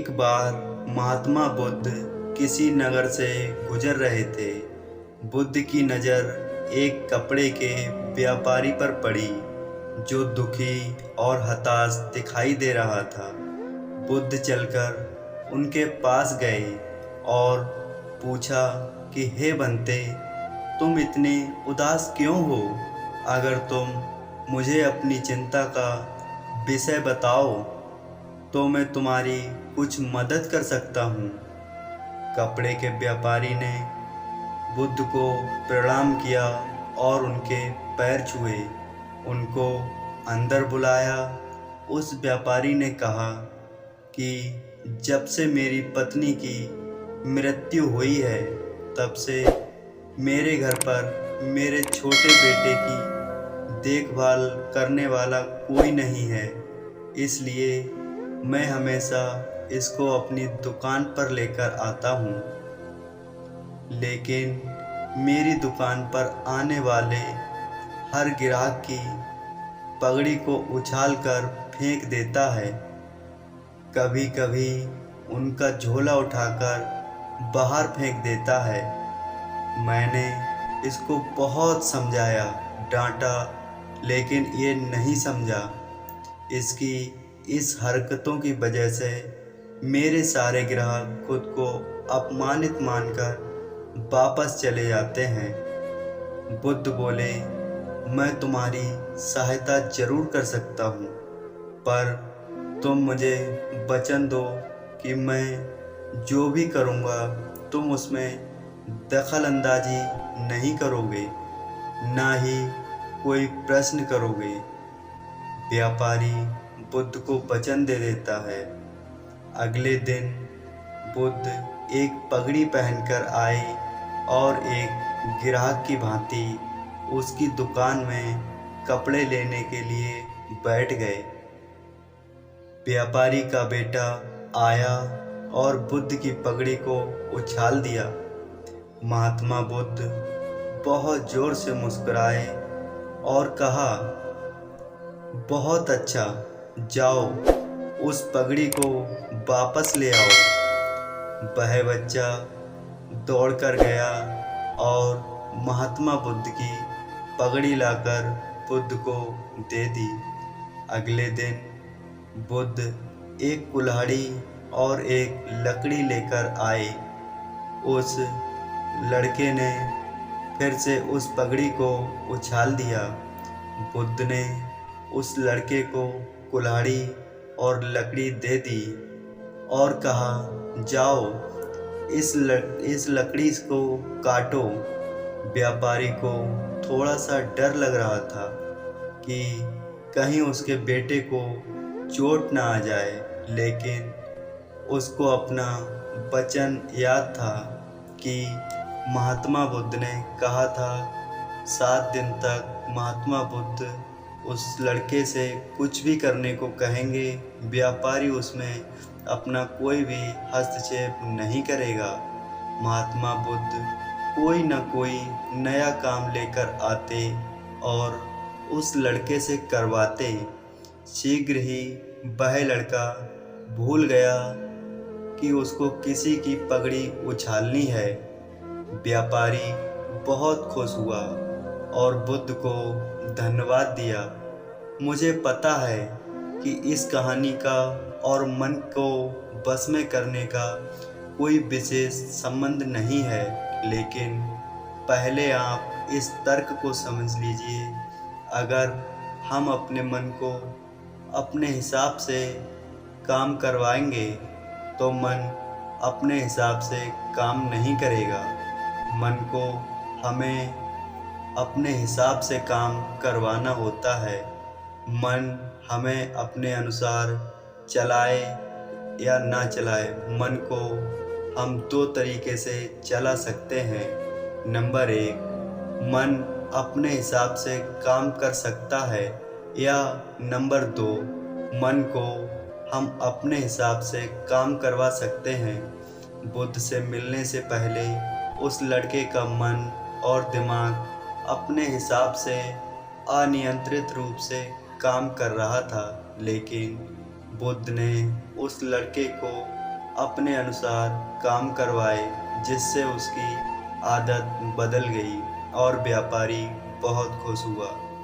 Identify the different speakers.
Speaker 1: एक बार महात्मा बुद्ध किसी नगर से गुजर रहे थे। बुद्ध की नज़र एक कपड़े के व्यापारी पर पड़ी, जो दुखी और हताश दिखाई दे रहा था। बुद्ध चलकर उनके पास गए और पूछा कि हे बंते, तुम इतने उदास क्यों हो? अगर तुम मुझे अपनी चिंता का विषय बताओ तो मैं तुम्हारी कुछ मदद कर सकता हूँ। कपड़े के व्यापारी ने बुद्ध को प्रणाम किया और उनके पैर छुए, उनको अंदर बुलाया। उस व्यापारी ने कहा कि जब से मेरी पत्नी की मृत्यु हुई है, तब से मेरे घर पर मेरे छोटे बेटे की देखभाल करने वाला कोई नहीं है, इसलिए मैं हमेशा इसको अपनी दुकान पर लेकर आता हूँ। लेकिन मेरी दुकान पर आने वाले हर ग्राहक की पगड़ी को उछालकर फेंक देता है। कभी कभी उनका झोला उठाकर बाहर फेंक देता है। मैंने इसको बहुत समझाया, डांटा, लेकिन ये नहीं समझा। इसकी इस हरकतों की वजह से मेरे सारे ग्राहक खुद को अपमानित मानकर वापस चले जाते हैं। बुद्ध बोले, मैं तुम्हारी सहायता जरूर कर सकता हूँ, पर तुम मुझे वचन दो कि मैं जो भी करूँगा तुम उसमें दखल अंदाजी नहीं करोगे, ना ही कोई प्रश्न करोगे। व्यापारी बुद्ध को वचन दे देता है। अगले दिन बुद्ध एक पगड़ी पहनकर आए और एक ग्राहक की भांति उसकी दुकान में कपड़े लेने के लिए बैठ गए। व्यापारी का बेटा आया और बुद्ध की पगड़ी को उछाल दिया। महात्मा बुद्ध बहुत जोर से मुस्कुराए और कहा, बहुत अच्छा, जाओ उस पगड़ी को वापस ले आओ। वह बच्चा दौड़कर गया और महात्मा बुद्ध की पगड़ी लाकर बुद्ध को दे दी। अगले दिन बुद्ध एक कुल्हाड़ी और एक लकड़ी लेकर आए। उस लड़के ने फिर से उस पगड़ी को उछाल दिया। बुद्ध ने उस लड़के को कुल्हाड़ी और लकड़ी दे दी और कहा, जाओ इस लकड़ी को काटो। व्यापारी को थोड़ा सा डर लग रहा था कि कहीं उसके बेटे को चोट ना आ जाए, लेकिन उसको अपना वचन याद था कि महात्मा बुद्ध ने कहा था 7 दिन तक महात्मा बुद्ध उस लड़के से कुछ भी करने को कहेंगे, व्यापारी उसमें अपना कोई भी हस्तक्षेप नहीं करेगा। महात्मा बुद्ध कोई न कोई नया काम लेकर आते और उस लड़के से करवाते। शीघ्र ही वह लड़का भूल गया कि उसको किसी की पगड़ी उछालनी है। व्यापारी बहुत खुश हुआ और बुद्ध को धन्यवाद दिया। मुझे पता है कि इस कहानी का और मन को बस में करने का कोई विशेष संबंध नहीं है, लेकिन पहले आप इस तर्क को समझ लीजिए। अगर हम अपने मन को अपने हिसाब से काम करवाएंगे तो मन अपने हिसाब से काम नहीं करेगा। मन को हमें अपने हिसाब से काम करवाना होता है। मन हमें अपने अनुसार चलाए या ना चलाए, मन को हम 2 तरीके से चला सकते हैं। नंबर 1, मन अपने हिसाब से काम कर सकता है, या नंबर 2, मन को हम अपने हिसाब से काम करवा सकते हैं। बुद्ध से मिलने से पहले उस लड़के का मन और दिमाग अपने हिसाब से अनियंत्रित रूप से काम कर रहा था, लेकिन बुद्ध ने उस लड़के को अपने अनुसार काम करवाए, जिससे उसकी आदत बदल गई और व्यापारी बहुत खुश हुआ।